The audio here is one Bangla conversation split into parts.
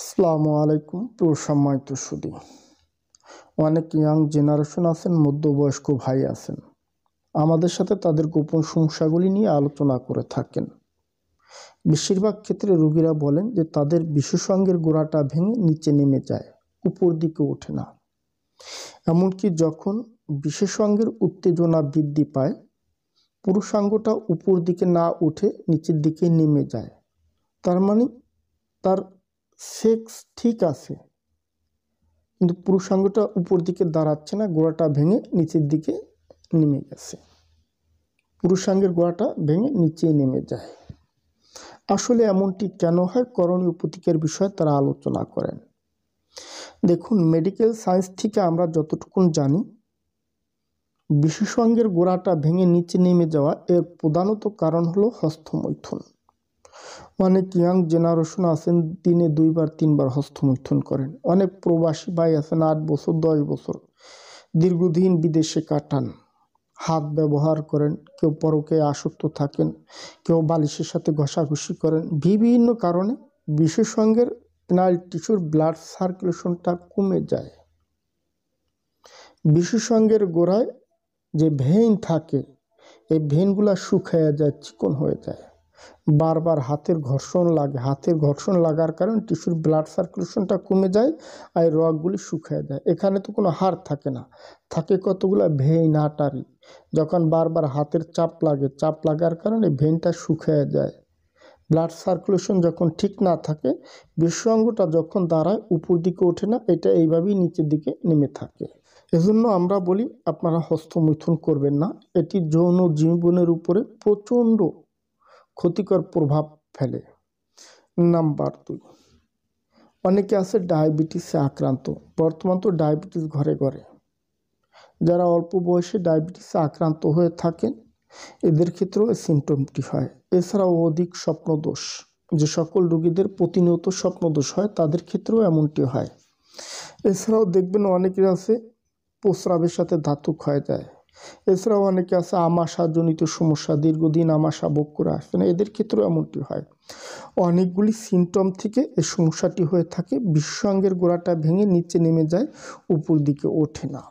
আসসালামু আলাইকুম প্রিয় সম্মানিত সুধী। অনেক ইয়াং জেনারেশন আছেন, মধ্যবয়স্ক ভাই আছেন, আমাদের সাথে তাদের গোপন সমস্যাগুলি নিয়ে আলোচনা করে থাকেন। বেশিরভাগ ক্ষেত্রে রোগীরা বলেন যে তাদের বিশেষাঙ্গের গোড়াটা ভেঙে নিচে নেমে যায়, উপর দিকে ওঠে না। এমনকি যখন বিশেষাঙ্গের উত্তেজনা বৃদ্ধি পায়, পুরুষাঙ্গটা উপর দিকে না উঠে নিচের দিকে নেমে যায়। তার মানে তার সেক্স ঠিক আছে, কিন্তু পুরুষাঙ্গটা উপর দিকে দাঁড়াচ্ছে না, গোড়াটা ভেঙে নিচের দিকে নেমে গেছে। পুরুষাঙ্গের গোড়াটা ভেঙে নিচে নেমে যায়। আসলে এমনটি কেন হয়, করণীয় প্রতিকারের বিষয়ে তারা আলোচনা করেন। দেখুন, মেডিকেল সায়েন্স থেকে আমরা যতটুকু জানি, বিশেষাঙ্গের গোড়াটা ভেঙে নিচে নেমে যাওয়া এর প্রধানত কারণ হলো হস্তমৈথুন। অনেক ইয়াং জেনারেশন আছেন দিনে 2-3 বার হস্তমৈথুন করেন। অনেক প্রবাসী ভাই আছেন 8 বছর 10 বছর দীর্ঘদিন বিদেশে কাটান, হাত ব্যবহার করেন, কেউ পরকে আসক্ত থাকেন, কেউ বালিশের সাথে ঘষাঘষি করেন। বিভিন্ন কারণে বিশেষাঙ্গের পেনাইল টিস্যুর ব্লাড সার্কুলেশনটা কমে যায়। বিশেষাঙ্গের গোড়ায় যে ভেইন থাকে, এই ভেইনগুলা শুকিয়ে যায়, চিকন হয়ে যায়। বারবার হাতের ঘর্ষণ লাগে, হাতের ঘর্ষণ লাগার কারণে টিস্যুর ব্লাড সার্কুলেশনটা কমে যায়, আর রগগুলি শুকিয়ে যায়। এখানে তো কোনো হাড় থাকে না, থাকে কতগুলো ভেইন আটারি। যখন বারবার হাতের চাপ লাগে, চাপ লাগার কারণে ভেইনটা শুকিয়ে যায়। ব্লাড সার্কুলেশন যখন ঠিক না থাকে, বিশেষাঙ্গটা যখন দাঁড়ায় উপর দিকে ওঠে না, এটা এইভাবেই নিচের দিকে নেমে থাকে। এজন্য আমরা বলি আপনারা হস্তমৈথুন করবেন না। এটি যৌন জীবনের উপরে প্রচণ্ড ক্ষতিকর প্রভাব ফেলে। নাম্বার 2, অনেকে আছে ডায়াবেটিসে আক্রান্ত। বর্তমান তো ডায়াবেটিস ঘরে ঘরে। যারা অল্প বয়সে ডায়াবেটিসে আক্রান্ত হয়ে থাকেন, এদের ক্ষেত্রেও এই সিমটমটি হয়। এছাড়াও অধিক স্বপ্নদোষ, যে সকল রোগীদের প্রতিনিয়ত স্বপ্নদোষ হয় তাদের ক্ষেত্রেও এমনটি হয়। এছাড়াও দেখবেন অনেকের আছে প্রস্রাবের সাথে ধাতু ক্ষয় যায়। এছাড়াও অনেকে আছে আমাশাজনিত সমস্যা, দীর্ঘদিন আমাশা ভোগ করে আসছে না, এদের ক্ষেত্রেও এমনটি হয়। অনেকগুলি সিমটম থেকে এই সমস্যাটি হয়ে থাকে। বিশেষাঙ্গের গোড়াটা ভেঙে নিচে নেমে যায়, উপর দিকে ওঠে না।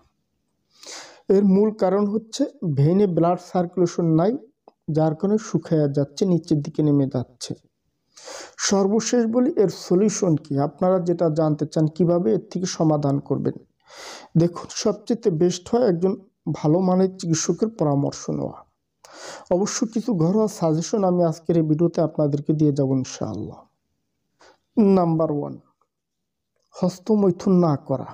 এর মূল কারণ হচ্ছে ভেইনে ব্লাড সার্কুলেশন নাই, যার কারণে শুকিয়ে যাচ্ছে, নিচের দিকে নেমে যাচ্ছে। সর্বশেষ বলি, এর সলিউশন কি? আপনারা যেটা জানতে চান কিভাবে এর থেকে সমাধান করবেন, দেখুন, সবচেয়ে বেস্ট হয় একজন ভালো মানের চিকিৎসকের পরামর্শ নেওয়া। অবশ্য কিছু ঘরোয়া সাজেশন আমি আজকের এই ভিডিওতে আপনাদেরকে দিয়ে যাব ইনশাআল্লাহ। নাম্বার 1, হস্তমৈথুন না করা।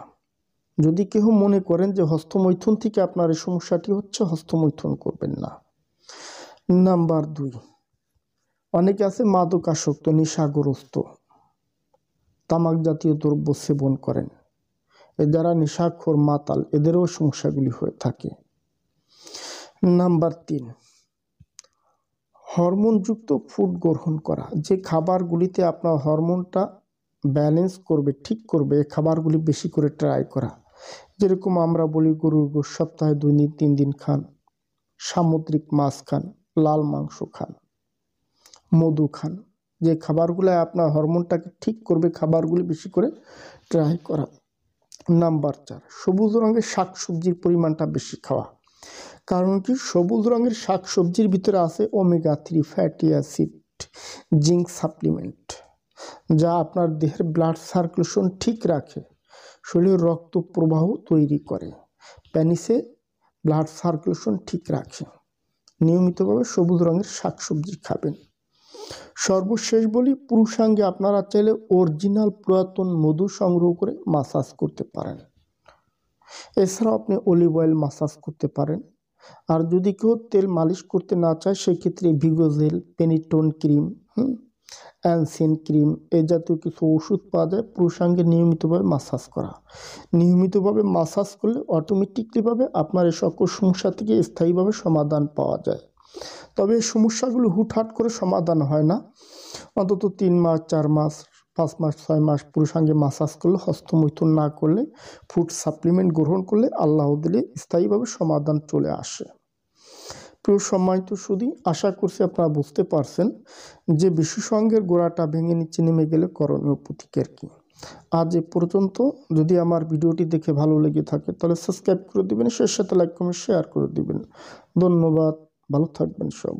যদি কেউ মনে করেন যে হস্তমৈথুন থেকে আপনার এই সমস্যাটি হচ্ছে, হস্তমৈথুন করবেন না। নাম্বার 2, অনেকে আছে মাদকাসক্ত, নেশাগ্রস্ত, তামাক জাতীয় দ্রব্য সেবন করেন। যারা নেশাখোর মাতাল, এদেরও সমস্যাগুলি হয়ে থাকে। নাম্বার 3, হরমোনযুক্ত ফুড গ্রহণ করা। যে খাবারগুলিতে আপনার হরমোনটা ব্যালেন্স করবে, ঠিক করবে, এই খাবারগুলি বেশি করে ট্রাই করা। যেরকম আমরা বলি গরুর গোশত সপ্তাহে 2-3 দিন খান, সামুদ্রিক মাছ খান, লাল মাংস খান, মধু খান। যে খাবারগুলো আপনার হরমোনটাকে ঠিক করবে, খাবারগুলি বেশি করে ট্রাই করা। নাম্বার 4, সবুজ রঙের শাকসবজির পরিমাণটা বেশি খাওয়া। কারণ কি, সবুজ রঙের শাকসবজির ভিতরে আছে omega-3 fatty acid, zinc supplement, যা আপনার দেহের ব্লাড সার্কুলেশন ঠিক রাখে, শরীরের রক্ত প্রবাহ তৈরি করে, প্যানিসে ব্লাড সার্কুলেশন ঠিক রাখে। নিয়মিতভাবে সবুজ রঙের শাকসবজি খাবেন। সর্বশেষ বলি, পুরুষাঙ্গে আপনারা চাইলে অরিজিনাল পুরাতন মধু সংগ্রহ করে মাসাজ করতে পারেন। এছাড়াও আপনি অলিভ অয়েল মাসাজ করতে পারেন। আর যদি কেউ তেল মালিশ করতে না চায়, সেক্ষেত্রে ভিগোজেল, পেনিটোন ক্রিম, অ্যানসিন ক্রিম, এই জাতীয় কিছু ওষুধ পাওয়া যায়। পুরুষাঙ্গে নিয়মিতভাবে মাসাজ করা। নিয়মিতভাবে মাসাজ করলে অটোমেটিকলিভাবে আপনার এই সকল সমস্যা থেকে স্থায়ীভাবে সমাধান পাওয়া যায়। তবে এই সমস্যাগুলো হুটহাট করে সমাধান হয় না। অন্তত 3 মাস, 4 মাস, 5 মাস, 6 মাস পুরুষাঙ্গে মাসাজ করলে, হস্তমৈথুন না করলে, ফুড সাপ্লিমেন্ট গ্রহণ করলে আল্লাহ দিলে স্থায়ীভাবে সমাধান চলে আসে। প্রিয় সম্মানিত সুধী, আশা করছি আপনারা বুঝতে পারছেন যে বিশেষাঙ্গের গোড়াটা ভেঙে নিচে নেমে গেলে করণীয় প্রতিকার কী। আজ এ পর্যন্ত। যদি আমার ভিডিওটি দেখে ভালো লেগে থাকে তাহলে সাবস্ক্রাইব করে দিবেন, সেই সাথে লাইক কমেন্ট শেয়ার করে দিবেন। ধন্যবাদ, ভালো থাকবেন সব।